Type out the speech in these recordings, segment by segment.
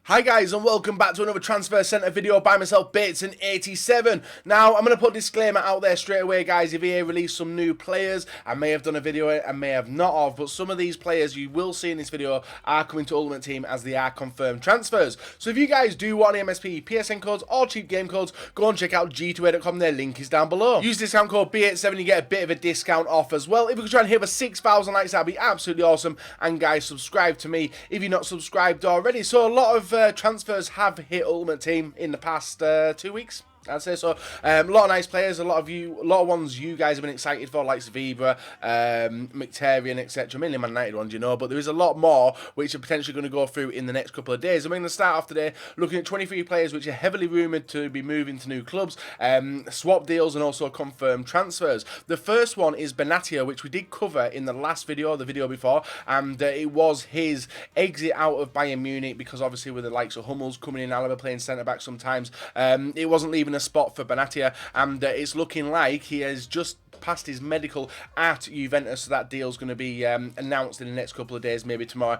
Hi guys and welcome back to another Transfer Centre video by myself, Bateson87. Now, I'm going to put a disclaimer out there straight away, guys. If EA release some new players, I may have done a video and may have not of, but some of these players you will see in this video are coming to Ultimate Team as they are confirmed transfers. So if you guys do want MSP, PSN codes or cheap game codes, go and check out g2a.com, their link is down below. Use discount code B87, you get a bit of a discount off as well. If we could try and hit over 6,000 likes, that'd be absolutely awesome. And guys, subscribe to me if you're not subscribed already. So a lot of transfers have hit Ultimate Team in the past 2 weeks. I'd say so. A lot of nice players, a lot of ones you guys have been excited for, like Vibra, Mkhitaryan, etc. Mainly Man United ones, you know, but there is a lot more which are potentially going to go through in the next couple of days. I'm going to start off today looking at 23 players which are heavily rumoured to be moving to new clubs, swap deals and also confirmed transfers. The first one is Benatia, which we did cover in the last video, the video before, and it was his exit out of Bayern Munich because obviously with the likes of Hummels coming in, Alaba playing centre-back sometimes, it wasn't leaving a spot for Benatia, and it's looking like he has just passed his medical at Juventus, so that deal's going to be announced in the next couple of days, maybe tomorrow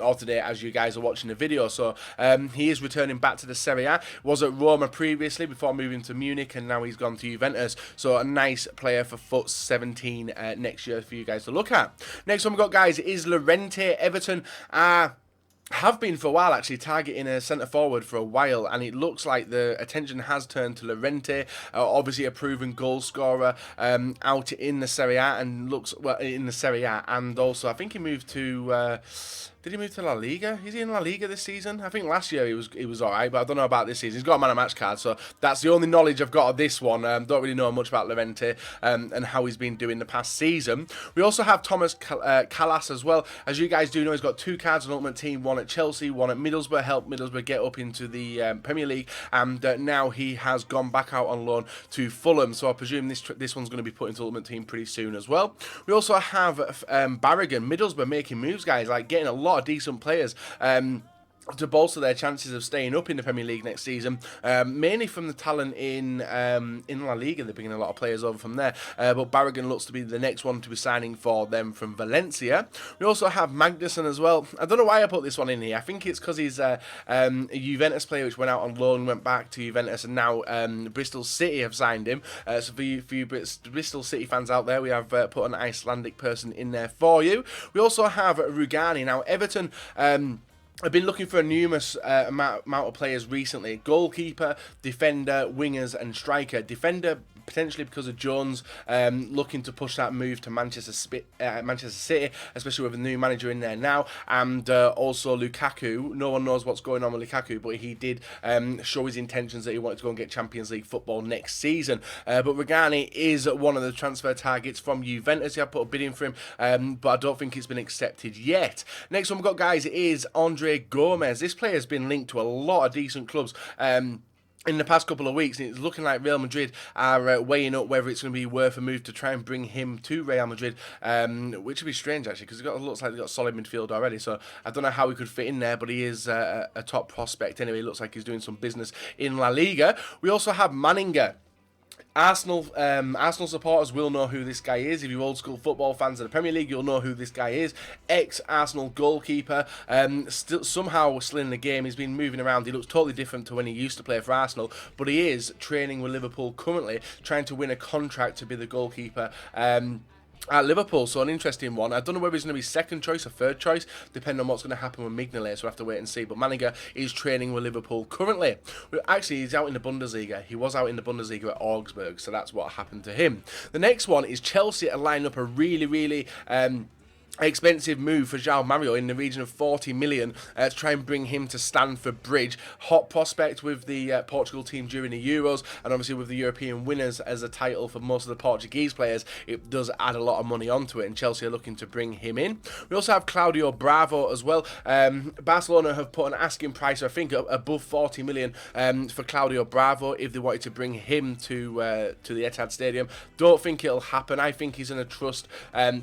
or today as you guys are watching the video. So he is returning back to the Serie A, was at Roma previously before moving to Munich, and now he's gone to Juventus, so a nice player for FUTS 17 next year for you guys to look at. Next one we've got, guys, Isla Rentier. Everton have been for a while actually targeting a centre forward for a while, and it looks like the attention has turned to Lorente, obviously a proven goal scorer out in the Serie A, and looks well in the Serie A, and also I think he moved to did he move to La Liga? Is he in La Liga this season? I think last year he was alright, but I don't know about this season. He's got a man of match card, so that's the only knowledge I've got of this one. Don't really know much about Lorente and how he's been doing the past season. We also have Thomas Callas as well. As you guys do know, he's got 2 cards on Ultimate Team, one at Chelsea, one at Middlesbrough, helped Middlesbrough get up into the Premier League, and now he has gone back out on loan to Fulham, so I presume this one's going to be put into Ultimate Team pretty soon as well. We also have Barragan, Middlesbrough making moves, guys, like getting a lot of decent players to bolster their chances of staying up in the Premier League next season, mainly from the talent in La Liga. They're bringing a lot of players over from there, but Barragan looks to be the next one to be signing for them from Valencia. We also have Magnussen as well. I don't know why I put this one in here. I think it's because he's a Juventus player which went out on loan, went back to Juventus, and now Bristol City have signed him. So for you Bristol City fans out there, we have put an Icelandic person in there for you. We also have Rugani. Now, Everton I've been looking for a numerous amount of players recently. Goalkeeper, defender, wingers and striker. Defender potentially because of Jones looking to push that move to Manchester City, especially with a new manager in there now, and also Lukaku. No one knows what's going on with Lukaku, but he did show his intentions that he wanted to go and get Champions League football next season. But Rugani is one of the transfer targets from Juventus. I put a bid in for him, but I don't think it's been accepted yet. Next one we've got, guys, is Andre Gomez. This player has been linked to a lot of decent clubs in the past couple of weeks, and it's looking like Real Madrid are weighing up whether it's going to be worth a move to try and bring him to Real Madrid, which would be strange actually, because it looks like they've got a solid midfield already, so I don't know how he could fit in there, but he is a top prospect anyway. It looks like he's doing some business in La Liga. We also have Manninger. Arsenal supporters will know who this guy is. If you're old school football fans of the Premier League, you'll know who this guy is. Ex-Arsenal goalkeeper, somehow still in the game. He's been moving around. He looks totally different to when he used to play for Arsenal, but he is training with Liverpool currently, trying to win a contract to be the goalkeeper at Liverpool, so an interesting one. I don't know whether he's going to be second choice or third choice, depending on what's going to happen with Mignolet, so we'll have to wait and see. But Manninger is training with Liverpool currently. Actually, he's out in the Bundesliga. He was out in the Bundesliga at Augsburg, so that's what happened to him. The next one is Chelsea are lining up a really expensive move for João Mario in the region of 40 million to try and bring him to Stamford Bridge. Hot prospect with the Portugal team during the Euros, and obviously with the European winners as a title for most of the Portuguese players, it does add a lot of money onto it, and Chelsea are looking to bring him in. We also have Claudio Bravo as well. Barcelona have put an asking price, I think, above 40 million for Claudio Bravo if they wanted to bring him to the Etihad Stadium. Don't think it'll happen. I think he's going to trust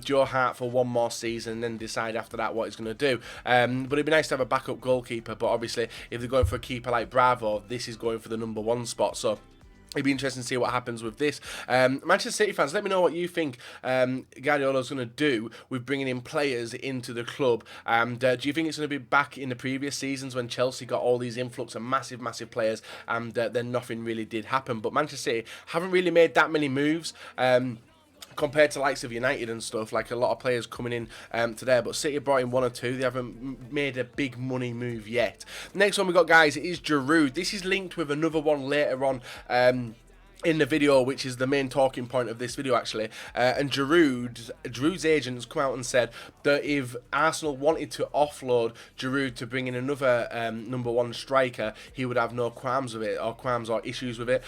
Joe Hart for one more season and then decide after that what he's going to do. But it'd be nice to have a backup goalkeeper, but obviously if they're going for a keeper like Bravo, this is going for the #1 spot, so It'd be interesting to see what happens with this. Manchester City fans, let me know what you think Guardiola's going to do with bringing in players into the club. And do you think it's going to be back in the previous seasons when Chelsea got all these influx of massive, massive players and then nothing really did happen? But Manchester City haven't really made that many moves. Compared to likes of United and stuff, like a lot of players coming in to there, but City have brought in 1 or 2. They haven't made a big money move yet. Next one we got, guys, is Giroud. This is linked with another one later on in the video, which is the main talking point of this video, actually. And Giroud's agents come out and said that if Arsenal wanted to offload Giroud to bring in another #1 striker, he would have no qualms with it, or issues with it.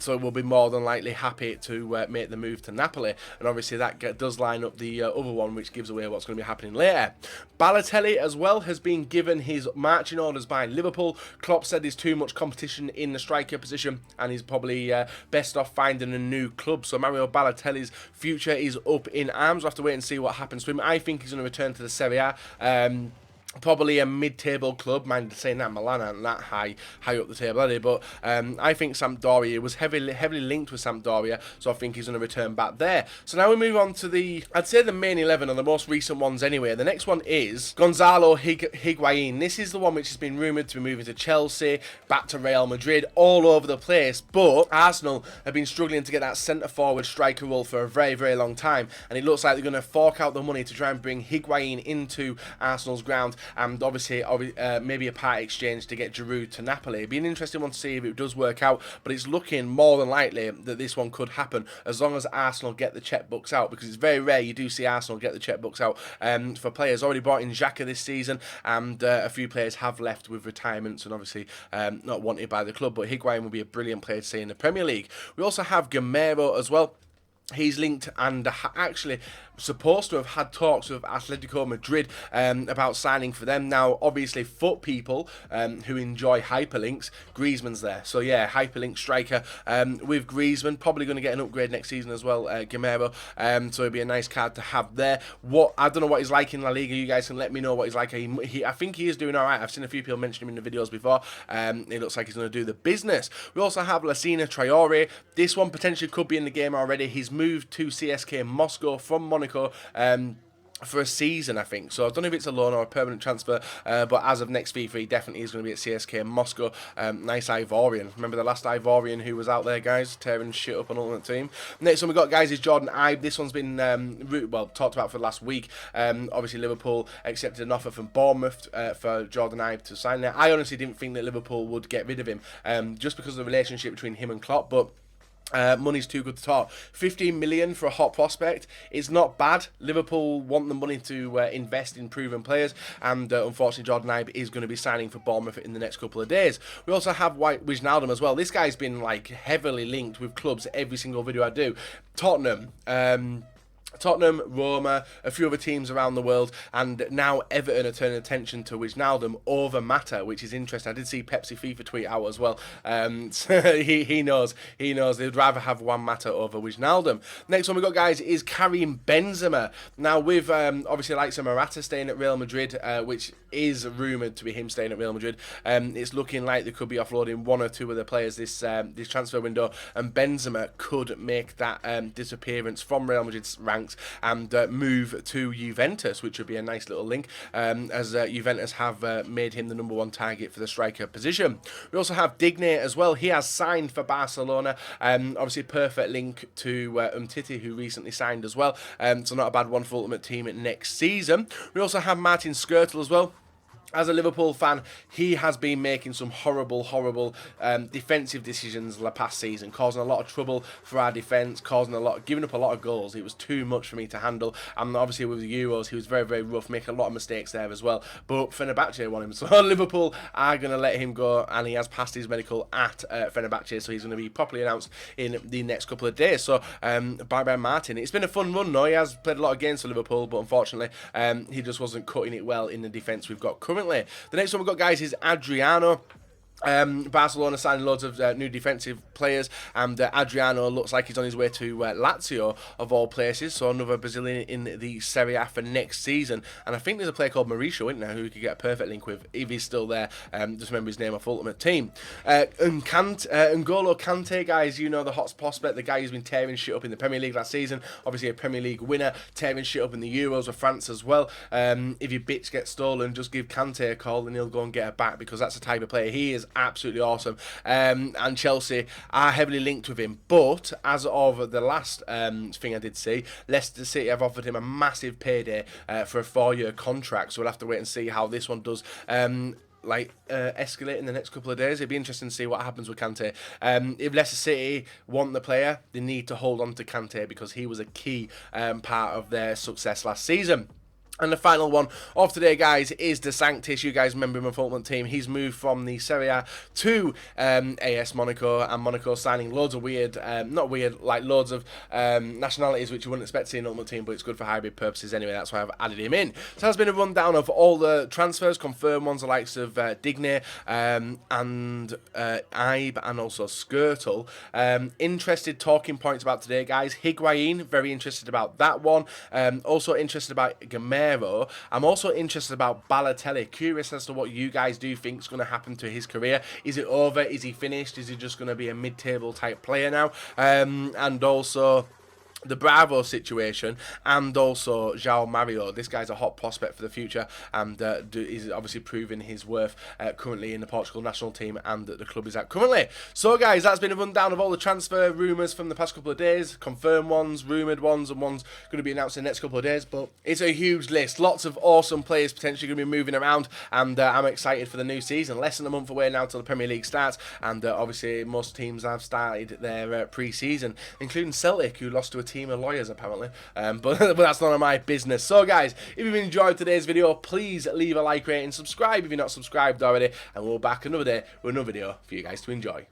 So we'll be more than likely happy to make the move to Napoli. And obviously that does line up the other one, which gives away what's going to be happening later. Balotelli as well has been given his marching orders by Liverpool. Klopp said there's too much competition in the striker position, and he's probably best off finding a new club. So Mario Balotelli's future is up in arms. We'll have to wait and see what happens to him. I think he's going to return to the Serie A. Probably a mid-table club. Mind saying that Milan aren't that high up the table, are they? But I think Sampdoria was heavily linked with Sampdoria, so I think he's going to return back there. So now we move on to I'd say the main 11, or the most recent ones anyway. The next one is Gonzalo Higuain. This is the one which has been rumoured to be moving to Chelsea, back to Real Madrid, all over the place. But Arsenal have been struggling to get that centre-forward striker role for a very, very long time, and it looks like they're going to fork out the money to try and bring Higuain into Arsenal's ground, and obviously maybe a part exchange to get Giroud to Napoli. It'd be an interesting one to see if it does work out, but it's looking more than likely that this one could happen as long as Arsenal get the checkbooks out, because it's very rare you do see Arsenal get the checkbooks out for players. Already brought in Xhaka this season, and a few players have left with retirements and obviously not wanted by the club, but Higuain will be a brilliant player to see in the Premier League. We also have Gamero as well. He's linked and actually supposed to have had talks with Atletico Madrid about signing for them. Now, obviously, foot people who enjoy hyperlinks, Griezmann's there. So, yeah, hyperlink striker with Griezmann. Probably going to get an upgrade next season as well, Gamero. So, it'd be a nice card to have there. I don't know what he's like in La Liga. You guys can let me know what he's like. I think he is doing all right. I've seen a few people mention him in the videos before. It looks like he's going to do the business. We also have Lacina Traore. This one potentially could be in the game already. He's moved to CSK Moscow from Monaco for a season, I think. So I don't know if it's a loan or a permanent transfer, but as of next FIFA, he definitely is going to be at CSK Moscow. Nice Ivorian. Remember the last Ivorian who was out there, guys, tearing shit up on Ultimate Team. Next one we got, guys, is Jordan Ibe. This one's been talked about for the last week. Obviously, Liverpool accepted an offer from Bournemouth for Jordan Ibe to sign there. I honestly didn't think that Liverpool would get rid of him just because of the relationship between him and Klopp, but money's too good to talk. 15 million for a hot prospect. It's not bad. Liverpool want the money to invest in proven players, and unfortunately Jordan Ibe is going to be signing for Bournemouth in the next couple of days. We also have Wijnaldum as well. This guy's been like heavily linked with clubs every single video I do. Tottenham, Roma, a few other teams around the world, and now Everton are turning attention to Wijnaldum over Mata, which is interesting. I did see Pepsi FIFA tweet out as well. So he knows they'd rather have Juan Mata over Wijnaldum. Next one we got, guys, is Karim Benzema. Now with obviously like some Morata staying at Real Madrid, which is rumoured to be him staying at Real Madrid, it's looking like they could be offloading 1 or 2 of the players this transfer window, and Benzema could make that disappearance from Real Madrid's ranks and move to Juventus, which would be a nice little link, as Juventus have made him the #1 target for the striker position. We also have Digne as well. He has signed for Barcelona. Obviously, perfect link to Umtiti, who recently signed as well. So not a bad one for Ultimate Team next season. We also have Martin Skrtel as well. As a Liverpool fan, he has been making some horrible defensive decisions the past season, causing a lot of trouble for our defence, giving up a lot of goals. It was too much for me to handle. And obviously with the Euros, he was very, very rough, making a lot of mistakes there as well. But Fenerbahce want him, so Liverpool are going to let him go, and he has passed his medical at Fenerbahce, so he's going to be properly announced in the next couple of days. So bye-bye Martin. It's been a fun run, though. He has played a lot of games for Liverpool, but unfortunately he just wasn't cutting it well in the defence we've got currently. The next one we've got, guys, is Adriano. Barcelona signing loads of new defensive players, and Adriano looks like he's on his way to Lazio, of all places, so another Brazilian in the Serie A for next season. And I think there's a player called Mauricio, isn't there, who we could get a perfect link with if he's still there. Just remember his name off Ultimate Team. N'Golo Kante, guys, you know, the hot prospect, the guy who's been tearing shit up in the Premier League last season, obviously a Premier League winner, tearing shit up in the Euros with France as well. If your bits get stolen, just give Kante a call and he'll go and get it back, because that's the type of player he is. Absolutely awesome, and Chelsea are heavily linked with him. But as of the last thing I did see, Leicester City have offered him a massive payday for a 4-year contract. So we'll have to wait and see how this one does. Escalate in the next couple of days. It'd be interesting to see what happens with Kante. If Leicester City want the player, they need to hold on to Kante, because he was a key part of their success last season. And the final one of today, guys, is De Sanctis. You guys remember him from Ultimate Team. He's moved from the Serie A to AS Monaco, and Monaco signing loads of weird, not weird, like loads of nationalities which you wouldn't expect to see in Ultimate Team, but it's good for hybrid purposes anyway. That's why I've added him in. So that's been a rundown of all the transfers, confirmed ones, the likes of Digne and Ibe, and also Skirtle. Interested talking points about today, guys. Higuain, very interested about that one. Also interested about Gamero. I'm also interested about Balotelli. Curious as to what you guys do think is going to happen to his career. Is it over? Is he finished? Is he just going to be a mid-table type player now? And also the Bravo situation, and also João Mario. This guy's a hot prospect for the future, and is obviously proving his worth currently in the Portugal national team and the club he's at currently. So guys, that's been a rundown of all the transfer rumours from the past couple of days, confirmed ones, rumoured ones, and ones going to be announced in the next couple of days. But it's a huge list, lots of awesome players potentially going to be moving around, and I'm excited for the new season. Less than a month away now till the Premier League starts, and obviously most teams have started their pre-season, including Celtic, who lost to a team of lawyers apparently, but that's none of my business. So guys, if you've enjoyed today's video, please leave a like, rate and subscribe if you're not subscribed already, and we'll be back another day with another video for you guys to enjoy.